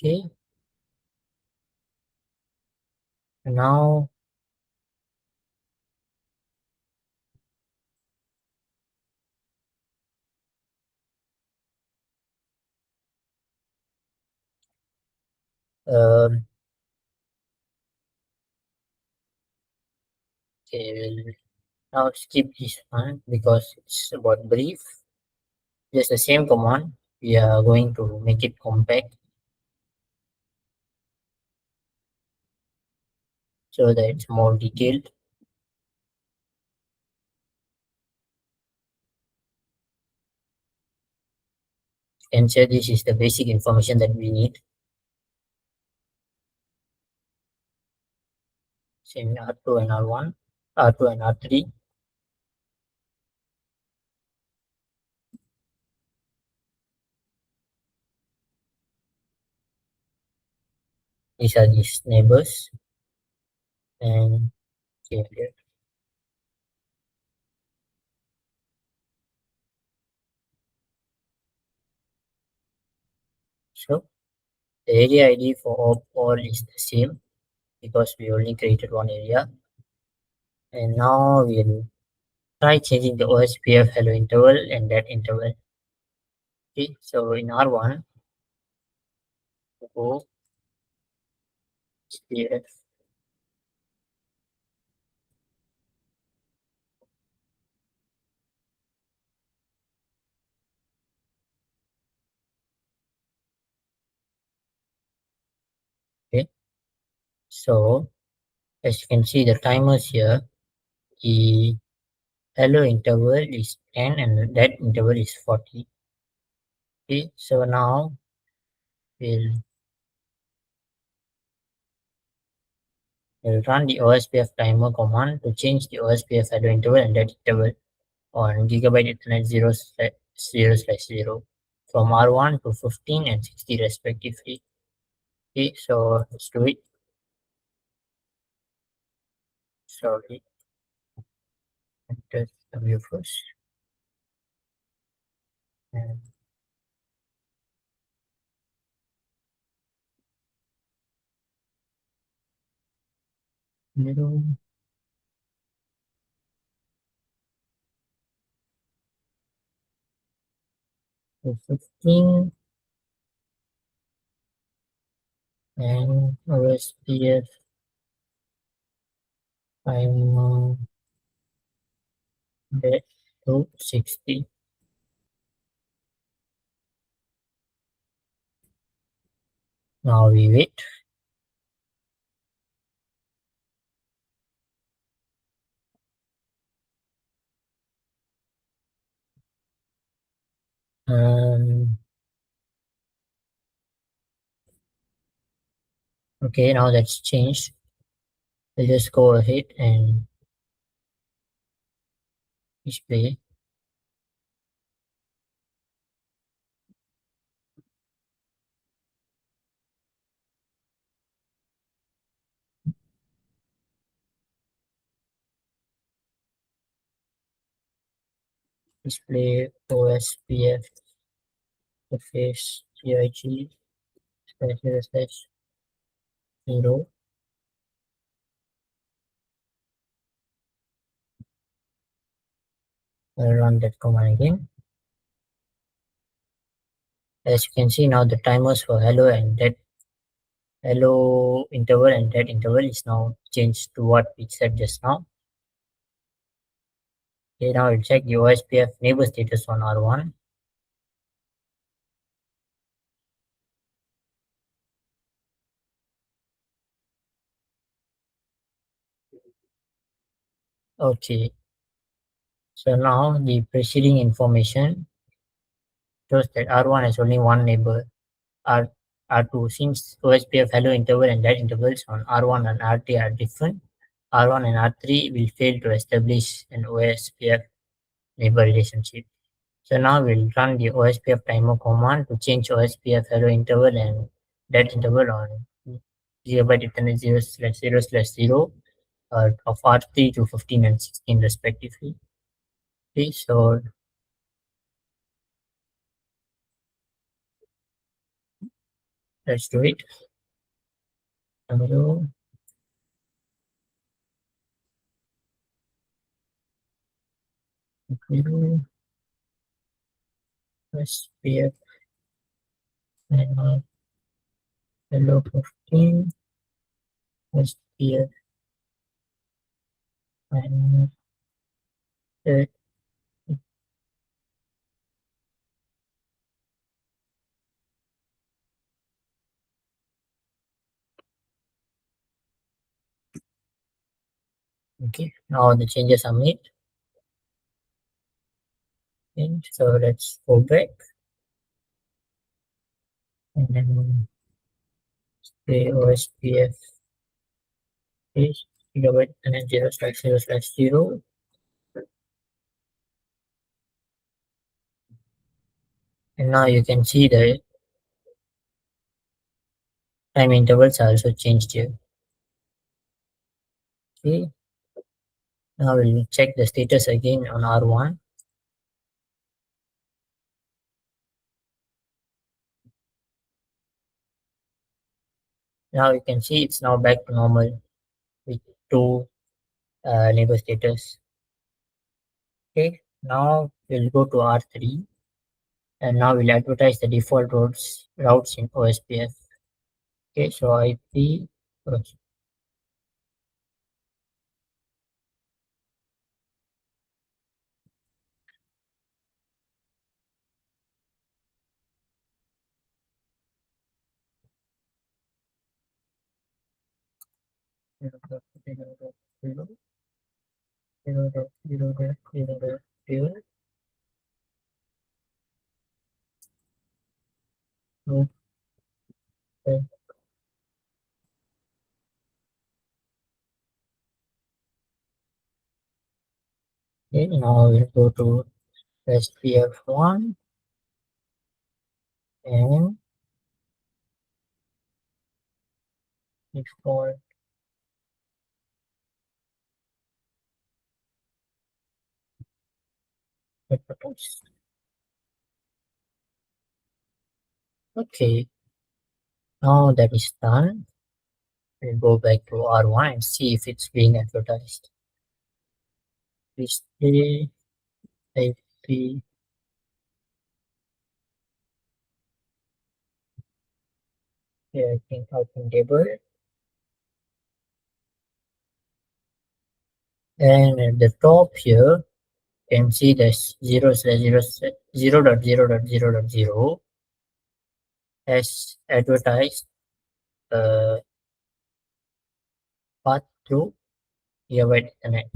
Okay, now um, okay, we'll now skip this one because it's about brief. Just the same command. We are going to make it compact so that it's more detailed. And so this is the basic information that we need. Same R2 and R1, R2 and R3. These are these neighbors. And okay, so the area ID for all is the same because we only created one area. And now we'll try changing the OSPF hello interval and that interval. Okay, so in R1, go SPF. Okay, so as you can see, the timers here, the hello interval is 10 and that interval is 40. Okay, so now we'll, we'll run the OSPF timer command to change the OSPF hello interval and that interval on gigabyte Ethernet 0/0 from R1 to 15 and 60 respectively. Okay, so let's do it. Sorry, enter W first. And 0 to 15 and OSPF timer back to 60. Now we wait. Okay, now that's changed. We'll just go ahead and display. Display OSPF interface GIG //0. I'll run that command again. As you can see now, the timers for hello and that hello interval and that interval is now changed to what we said just now. Okay, now we'll check the OSPF neighbor status on R1. Okay, so now the preceding information shows that R1 has only one neighbor, R R2. Since OSPF hello interval and that intervals on R1 and R3 are different, R1 and R3 will fail to establish an OSPF neighbor relationship. So now we'll run the OSPF timer command to change OSPF hello interval and that interval on gigabyte Ethernet 0/0/0 of R3 to 15 and 16 respectively. Okay, so Let's do it. Hello, hello, SPF, and hello 15, SPF, and okay. Now the changes are made. And so let's go back and then say OSPF is gigabyte and then 0/0/0. And now you can see the time intervals are also changed here. Okay. Now we'll check the status again on R1. Now you can see it's now back to normal with two neighbor status. Okay. Now we'll go to R3 and now we'll advertise the default routes in OSPF. Okay. So IP. Okay, now we'll go to SPF1 and default. Purpose. Okay, now that is done. We'll go back to R1 and see if it's being advertised. Display IP. Here I think open table. And at the top here, you can see there's 0/0/0.0.0.0 as advertised path through gigabyte Ethernet.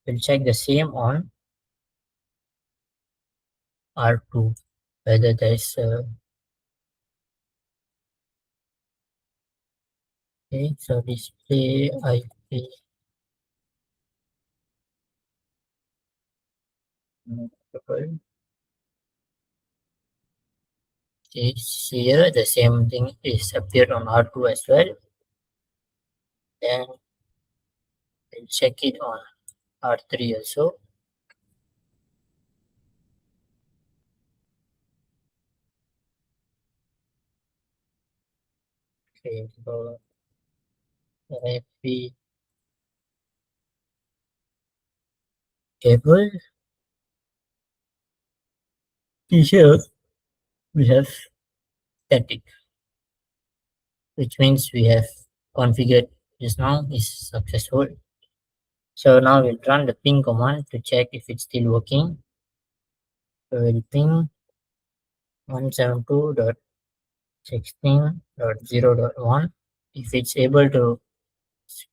We'll check the same on R2 whether there's okay, so display IP multiple is here. The same thing is appeared on R2 as well. Then we'll check it on R3 also. Okay, so IP cable here we have static, which means we have configured just now is successful. So now we'll run the ping command to check if it's still working. So we'll ping 172.16.0.1. If it's able to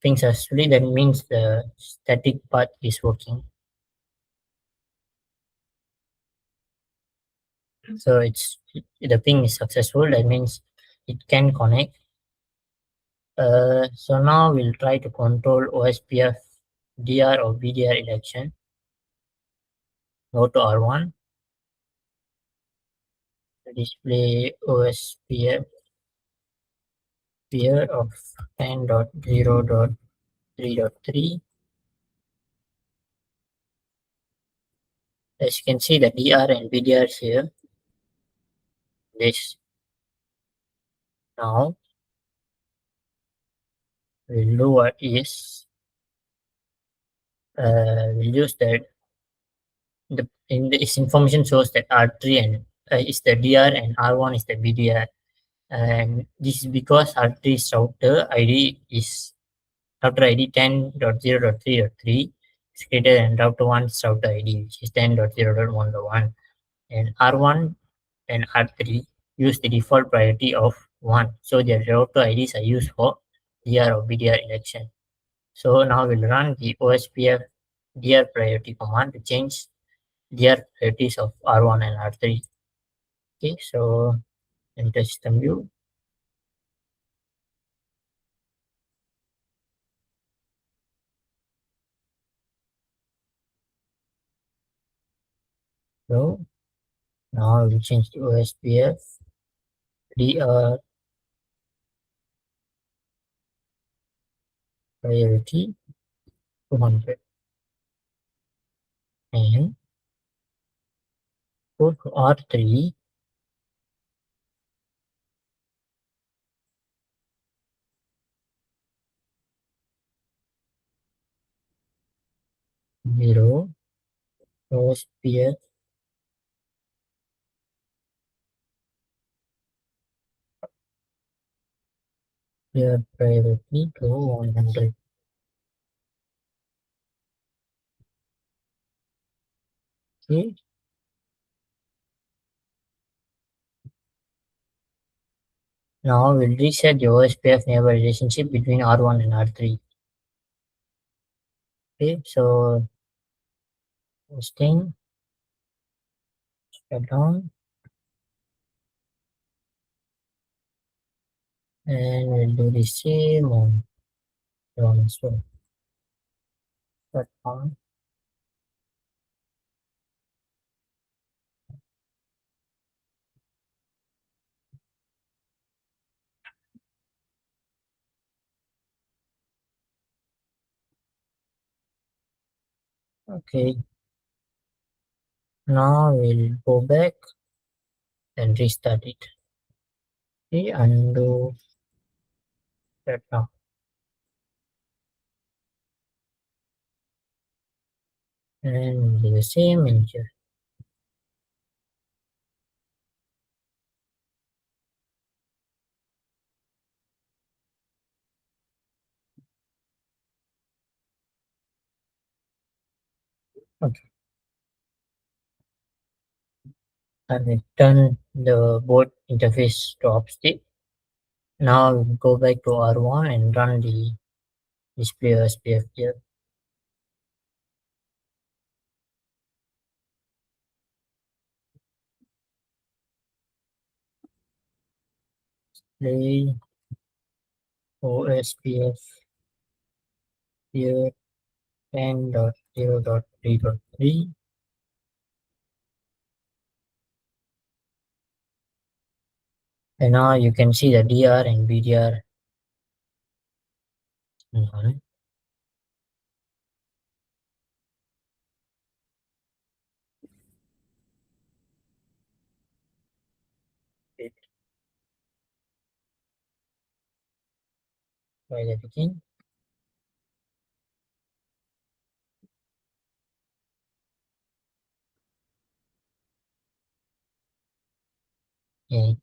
ping successfully, that means the static part is working. So it's the ping is successful. That means it can connect. So now we'll try to control OSPF DR or BDR election. Go to R1. Display OSPF peer of 10.0.3.3. As you can see, the DR and BDR here. This Now we'll do what is we'll use that this information shows that R3 and is the DR and R1 is the BDR, and this is because R3's router ID is router ID 10.0.3.3 is greater than router 1's router ID, which is 10.0.1.1, and R1 and R3 use the default priority of 1, so their router IDs are used for DR or BDR election. So now we'll run the OSPF DR priority command to change DR priorities of R1 and R3. Okay, so enter system view. So now we'll change the OSPF DR priority to 100 and go to R3. Zero OSPF DR priority to 100. Okay, now we'll reset the OSPF neighbor relationship between R1 and R3. Okay, so hosting, shut down, and we'll do the same on run as well. Shut down. Okay, now we'll go back and restart it. Okay, undo, shut down, and we'll do the same in here. Okay, and we turn the board interface to off state. Now we'll go back to R1 and run the display SPF here. Play OSPF here 10.0.3.3, and now you can see the DR and BDR. Mhm. It by the begin. Yeah.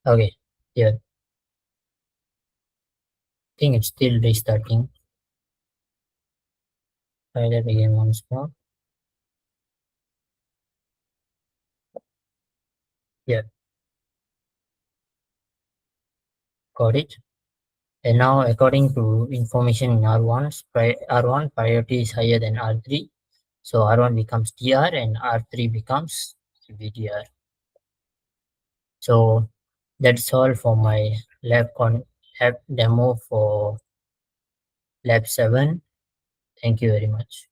Okay, yeah, I think it's still restarting. Try that again once more. Yeah, got it. And now, according to information in R1 priority is higher than R3. So R1 becomes DR and R3 becomes VDR. So that's all for my lab demo for lab 7. Thank you very much.